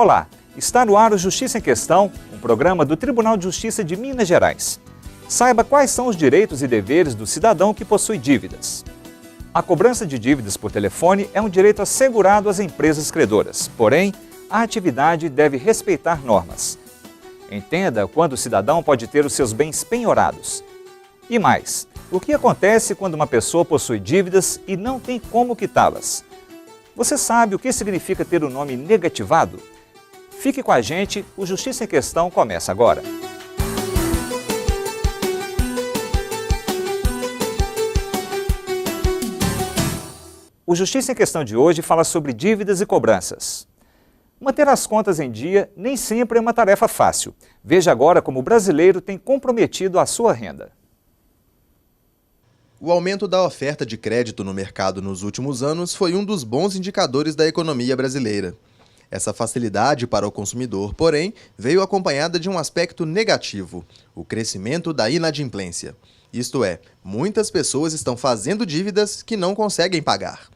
Olá, está no ar o Justiça em Questão, um programa do Tribunal de Justiça de Minas Gerais. Saiba quais são os direitos e deveres do cidadão que possui dívidas. A cobrança de dívidas por telefone é um direito assegurado às empresas credoras, porém, a atividade deve respeitar normas. Entenda quando o cidadão pode ter os seus bens penhorados. E mais, o que acontece quando uma pessoa possui dívidas e não tem como quitá-las? Você sabe o que significa ter o nome negativado? Fique com a gente, o Justiça em Questão começa agora. O Justiça em Questão de hoje fala sobre dívidas e cobranças. Manter as contas em dia nem sempre é uma tarefa fácil. Veja agora como o brasileiro tem comprometido a sua renda. O aumento da oferta de crédito no mercado nos últimos anos foi um dos bons indicadores da economia brasileira. Essa facilidade para o consumidor, porém, veio acompanhada de um aspecto negativo, o crescimento da inadimplência. Isto é, muitas pessoas estão fazendo dívidas que não conseguem pagar.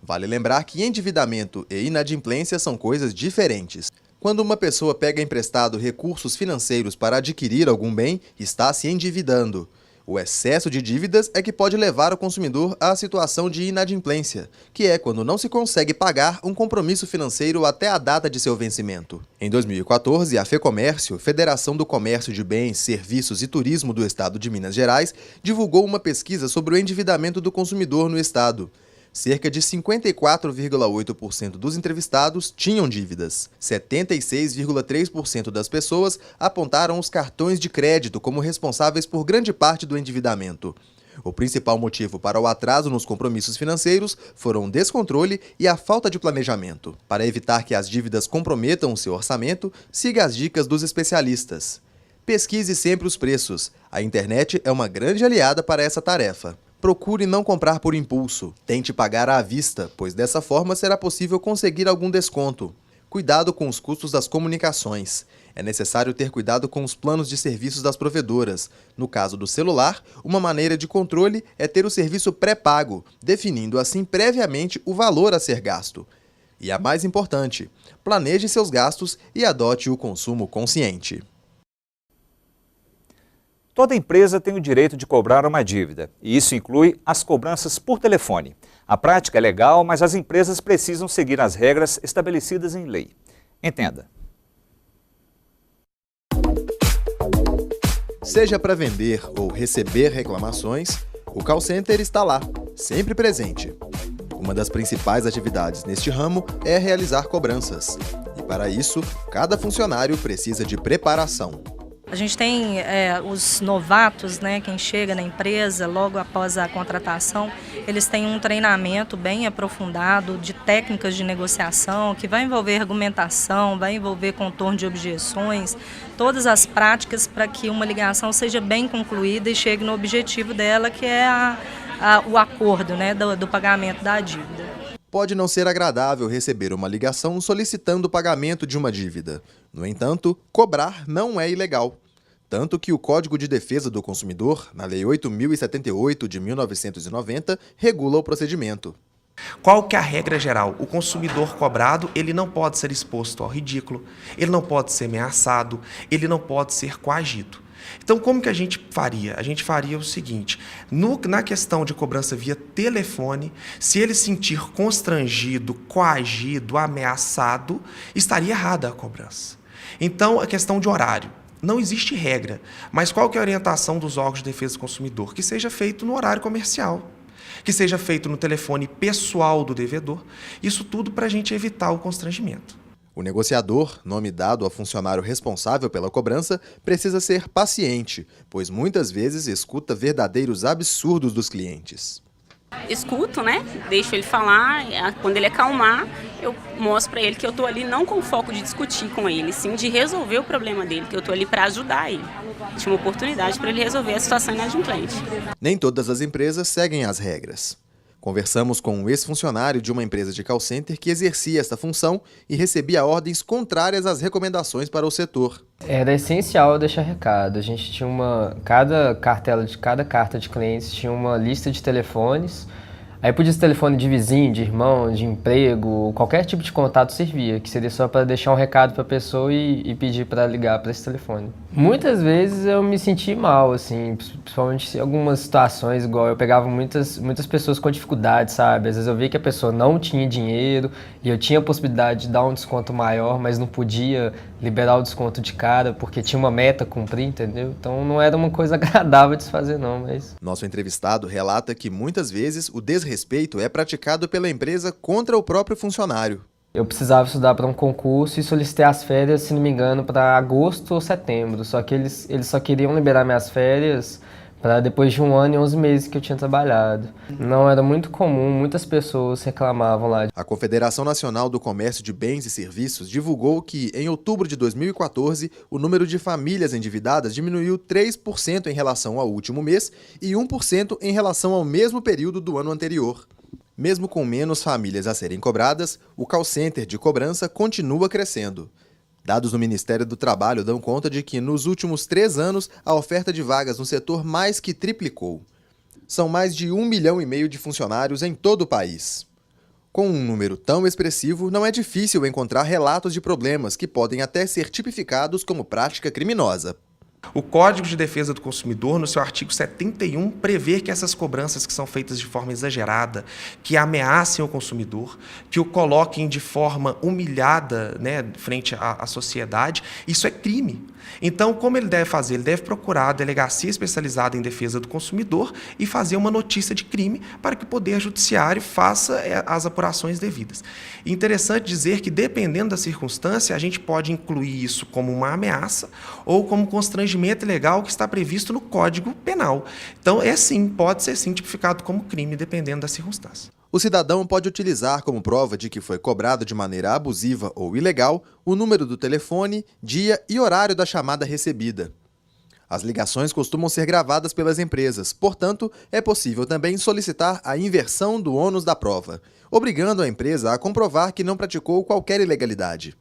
Vale lembrar que endividamento e inadimplência são coisas diferentes. Quando uma pessoa pega emprestado recursos financeiros para adquirir algum bem, está se endividando. O excesso de dívidas é que pode levar o consumidor à situação de inadimplência, que é quando não se consegue pagar um compromisso financeiro até a data de seu vencimento. Em 2014, a FEComércio, Federação do Comércio de Bens, Serviços e Turismo do Estado de Minas Gerais, divulgou uma pesquisa sobre o endividamento do consumidor no estado. Cerca de 54,8% dos entrevistados tinham dívidas. 76,3% das pessoas apontaram os cartões de crédito como responsáveis por grande parte do endividamento. O principal motivo para o atraso nos compromissos financeiros foram o descontrole e a falta de planejamento. Para evitar que as dívidas comprometam o seu orçamento, siga as dicas dos especialistas. Pesquise sempre os preços. A internet é uma grande aliada para essa tarefa. Procure não comprar por impulso. Tente pagar à vista, pois dessa forma será possível conseguir algum desconto. Cuidado com os custos das comunicações. É necessário ter cuidado com os planos de serviços das provedoras. No caso do celular, uma maneira de controle é ter o serviço pré-pago, definindo assim previamente o valor a ser gasto. E a mais importante, planeje seus gastos e adote o consumo consciente. Toda empresa tem o direito de cobrar uma dívida, e isso inclui as cobranças por telefone. A prática é legal, mas as empresas precisam seguir as regras estabelecidas em lei. Entenda. Seja para vender ou receber reclamações, o call center está lá, sempre presente. Uma das principais atividades neste ramo é realizar cobranças. E para isso, cada funcionário precisa de preparação. A gente tem os novatos, né, quem chega na empresa logo após a contratação, eles têm um treinamento bem aprofundado de técnicas de negociação, que vai envolver argumentação, vai envolver contorno de objeções, todas as práticas para que uma ligação seja bem concluída e chegue no objetivo dela, que é o acordo, né, do pagamento da dívida. Pode não ser agradável receber uma ligação solicitando o pagamento de uma dívida. No entanto, cobrar não é ilegal. Tanto que o Código de Defesa do Consumidor, na Lei 8.078 de 1990, regula o procedimento. Qual que é a regra geral? O consumidor cobrado, ele não pode ser exposto ao ridículo, ele não pode ser ameaçado, ele não pode ser coagido. Então, como que a gente faria? A gente faria o seguinte, na questão de cobrança via telefone, se ele sentir constrangido, coagido, ameaçado, estaria errada a cobrança. Então, a questão de horário. Não existe regra, mas qual que é a orientação dos órgãos de defesa do consumidor? Que seja feito no horário comercial, que seja feito no telefone pessoal do devedor, isso tudo para a gente evitar o constrangimento. O negociador, nome dado ao funcionário responsável pela cobrança, precisa ser paciente, pois muitas vezes escuta verdadeiros absurdos dos clientes. Escuto, né? Deixo ele falar, quando ele acalmar, eu mostro para ele que eu estou ali não com o foco de discutir com ele, sim de resolver o problema dele, que eu estou ali para ajudar ele. Tinha uma oportunidade para ele resolver a situação inadimplente. Nem todas as empresas seguem as regras. Conversamos com um ex-funcionário de uma empresa de call center que exercia esta função e recebia ordens contrárias às recomendações para o setor. Era essencial deixar recado. A gente tinha cada carta de clientes tinha uma lista de telefones. Aí podia ser telefone de vizinho, de irmão, de emprego, qualquer tipo de contato servia, que seria só para deixar um recado para a pessoa e pedir para ligar para esse telefone. Muitas vezes eu me senti mal, assim, principalmente em algumas situações, igual eu pegava muitas pessoas com dificuldade, sabe? Às vezes eu via que a pessoa não tinha dinheiro e eu tinha a possibilidade de dar um desconto maior, mas não podia liberar o desconto de cara porque tinha uma meta a cumprir, entendeu? Então não era uma coisa agradável de se fazer não, mas... Nosso entrevistado relata que muitas vezes o desrespeito é praticado pela empresa contra o próprio funcionário. Eu precisava estudar para um concurso e solicitei as férias, se não me engano, para agosto ou setembro. Só que eles só queriam liberar minhas férias para depois de 1 ano e 11 meses que eu tinha trabalhado. Não, era muito comum, muitas pessoas reclamavam lá. A Confederação Nacional do Comércio de Bens e Serviços divulgou que, em outubro de 2014, o número de famílias endividadas diminuiu 3% em relação ao último mês e 1% em relação ao mesmo período do ano anterior. Mesmo com menos famílias a serem cobradas, o call center de cobrança continua crescendo. Dados do Ministério do Trabalho dão conta de que, nos últimos 3 anos, a oferta de vagas no setor mais que triplicou. São mais de 1,5 milhão de funcionários em todo o país. Com um número tão expressivo, não é difícil encontrar relatos de problemas que podem até ser tipificados como prática criminosa. O Código de Defesa do Consumidor, no seu artigo 71, prevê que essas cobranças que são feitas de forma exagerada, que ameacem o consumidor, que o coloquem de forma humilhada, né, frente à sociedade, isso é crime. Então, como ele deve fazer? Ele deve procurar a delegacia especializada em defesa do consumidor e fazer uma notícia de crime para que o Poder Judiciário faça as apurações devidas. E interessante dizer que, dependendo da circunstância, a gente pode incluir isso como uma ameaça ou como constrangimento ilegal que está previsto no Código Penal. Então, pode ser sim tipificado como crime, dependendo da circunstância. O cidadão pode utilizar como prova de que foi cobrado de maneira abusiva ou ilegal o número do telefone, dia e horário da chamada recebida. As ligações costumam ser gravadas pelas empresas, portanto, é possível também solicitar a inversão do ônus da prova, obrigando a empresa a comprovar que não praticou qualquer ilegalidade.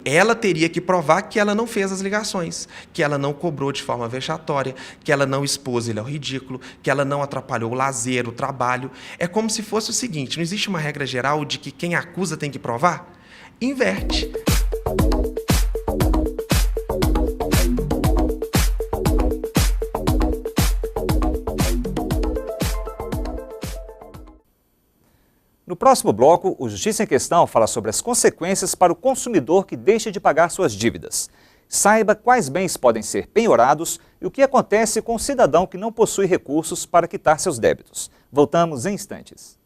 Ela teria que provar que ela não fez as ligações, que ela não cobrou de forma vexatória, que ela não expôs ele ao ridículo, que ela não atrapalhou o lazer, o trabalho. É como se fosse o seguinte, não existe uma regra geral de que quem acusa tem que provar? Inverte. No próximo bloco, o Justiça em Questão fala sobre as consequências para o consumidor que deixa de pagar suas dívidas. Saiba quais bens podem ser penhorados e o que acontece com o cidadão que não possui recursos para quitar seus débitos. Voltamos em instantes.